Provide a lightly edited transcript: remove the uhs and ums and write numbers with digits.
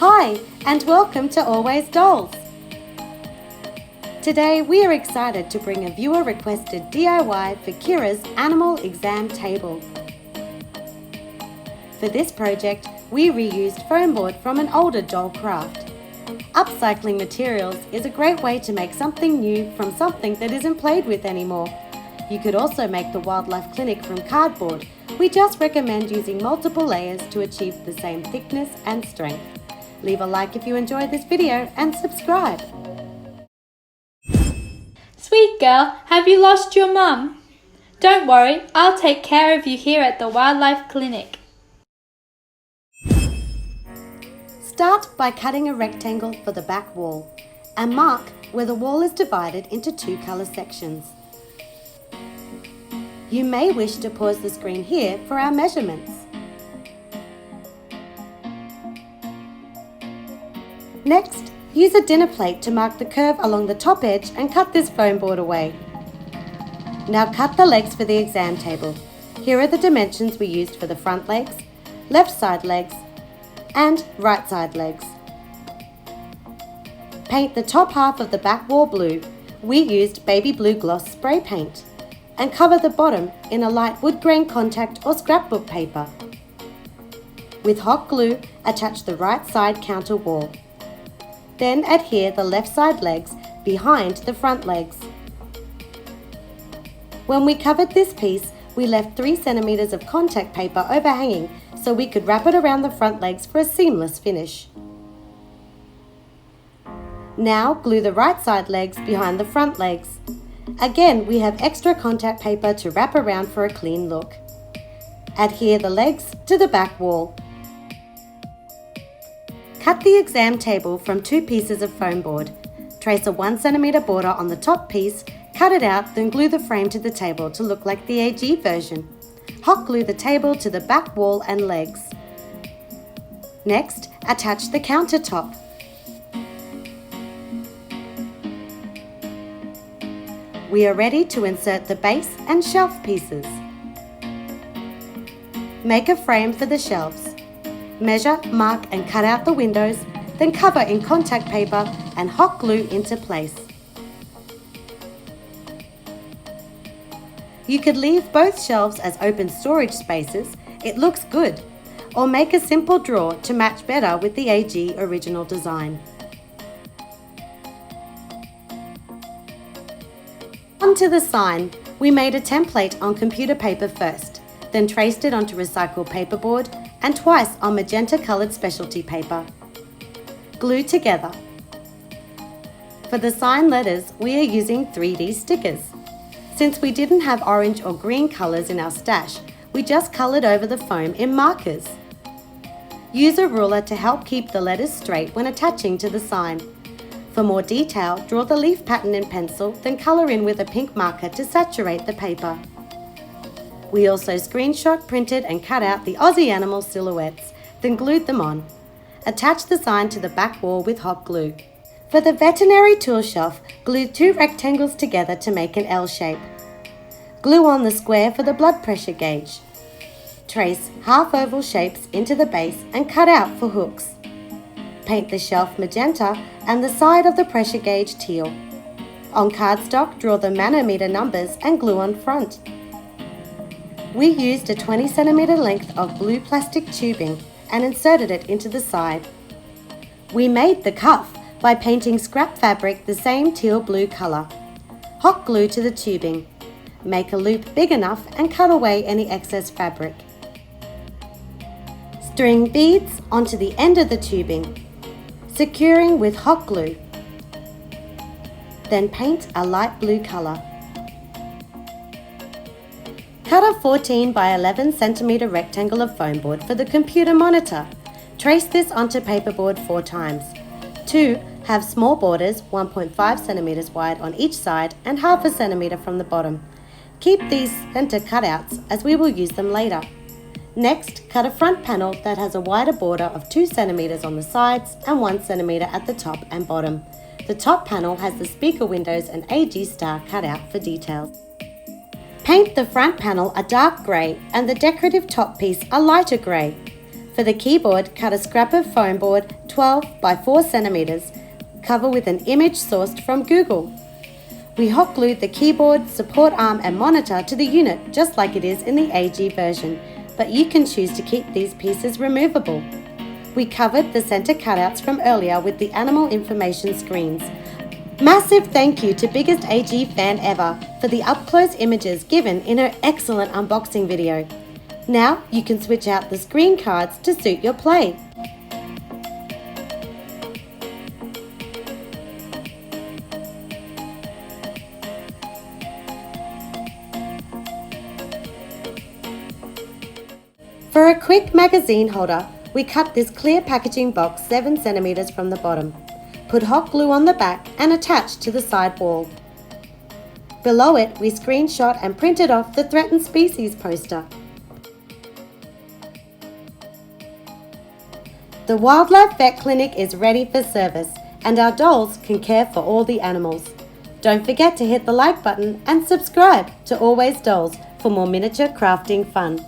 Hi, and welcome to Always Dolls. Today we are excited to bring a viewer-requested DIY for Kira's animal exam table. For this project, we reused foam board from an older doll craft. Upcycling materials is a great way to make something new from something that isn't played with anymore. You could also make the wildlife clinic from cardboard. We just recommend using multiple layers to achieve the same thickness and strength. Leave a like if you enjoyed this video and subscribe. Sweet girl, have you lost your mum? Don't worry, I'll take care of you here at the wildlife clinic. Start by cutting a rectangle for the back wall and mark where the wall is divided into two colour sections. You may wish to pause the screen here for our measurements. Next, use a dinner plate to mark the curve along the top edge and cut this foam board away. Now cut the legs for the exam table. Here are the dimensions we used for the front legs, left side legs, and right side legs. Paint the top half of the back wall blue. We used baby blue gloss spray paint, and cover the bottom in a light wood grain contact or scrapbook paper. With hot glue, attach the right side counter wall. Then adhere the left side legs behind the front legs. When we covered this piece, we left 3 centimeters of contact paper overhanging so we could wrap it around the front legs for a seamless finish. Now glue the right side legs behind the front legs. Again, we have extra contact paper to wrap around for a clean look. Adhere the legs to the back wall. Cut the exam table from 2 pieces of foam board. Trace a 1 centimeter border on the top piece, cut it out, then glue the frame to the table to look like the AG version. Hot glue the table to the back wall and legs. Next, attach the countertop. We are ready to insert the base and shelf pieces. Make a frame for the shelves. Measure, mark and cut out the windows, then cover in contact paper and hot glue into place. You could leave both shelves as open storage spaces, it looks good, or make a simple drawer to match better with the AG original design. Onto the sign, we made a template on computer paper first, then traced it onto recycled paperboard and twice on magenta coloured specialty paper. Glue together. For the sign letters, we are using 3D stickers. Since we didn't have orange or green colours in our stash, we just coloured over the foam in markers. Use a ruler to help keep the letters straight when attaching to the sign. For more detail, draw the leaf pattern in pencil, then colour in with a pink marker to saturate the paper. We also screenshot, printed and cut out the Aussie animal silhouettes, then glued them on. Attach the sign to the back wall with hot glue. For the veterinary tool shelf, glue 2 rectangles together to make an L shape. Glue on the square for the blood pressure gauge. Trace half oval shapes into the base and cut out for hooks. Paint the shelf magenta and the side of the pressure gauge teal. On cardstock, draw the manometer numbers and glue on front. We used a 20 centimeter length of blue plastic tubing and inserted it into the side. We made the cuff by painting scrap fabric the same teal blue colour. Hot glue to the tubing. Make a loop big enough and cut away any excess fabric. String beads onto the end of the tubing, securing with hot glue. Then paint a light blue colour. Cut a 14 by 11 centimeter rectangle of foam board for the computer monitor. Trace this onto paperboard 4 times. 2 have small borders 1.5 centimeters wide on each side and half a centimeter from the bottom. Keep these center cutouts as we will use them later. Next, cut a front panel that has a wider border of 2 centimeters on the sides and 1 centimeter at the top and bottom. The top panel has the speaker windows and AG star cut out for details. Paint the front panel a dark grey and the decorative top piece a lighter grey. For the keyboard, cut a scrap of foam board 12 by 4 centimeters. Cover with an image sourced from Google. We hot glued the keyboard, support arm and monitor to the unit just like it is in the AG version, but you can choose to keep these pieces removable. We covered the center cutouts from earlier with the animal information screens. Massive thank you to BiggestAGFanEVER for the up-close images given in her excellent unboxing video. Now you can switch out the screen cards to suit your play. For a quick magazine holder, we cut this clear packaging box 7 centimeters from the bottom. Put hot glue on the back and attach to the side wall. Below it, we screenshot and printed off the threatened species poster. The Wildlife Vet Clinic is ready for service, and our dolls can care for all the animals. Don't forget to hit the like button and subscribe to Always Dolls for more miniature crafting fun.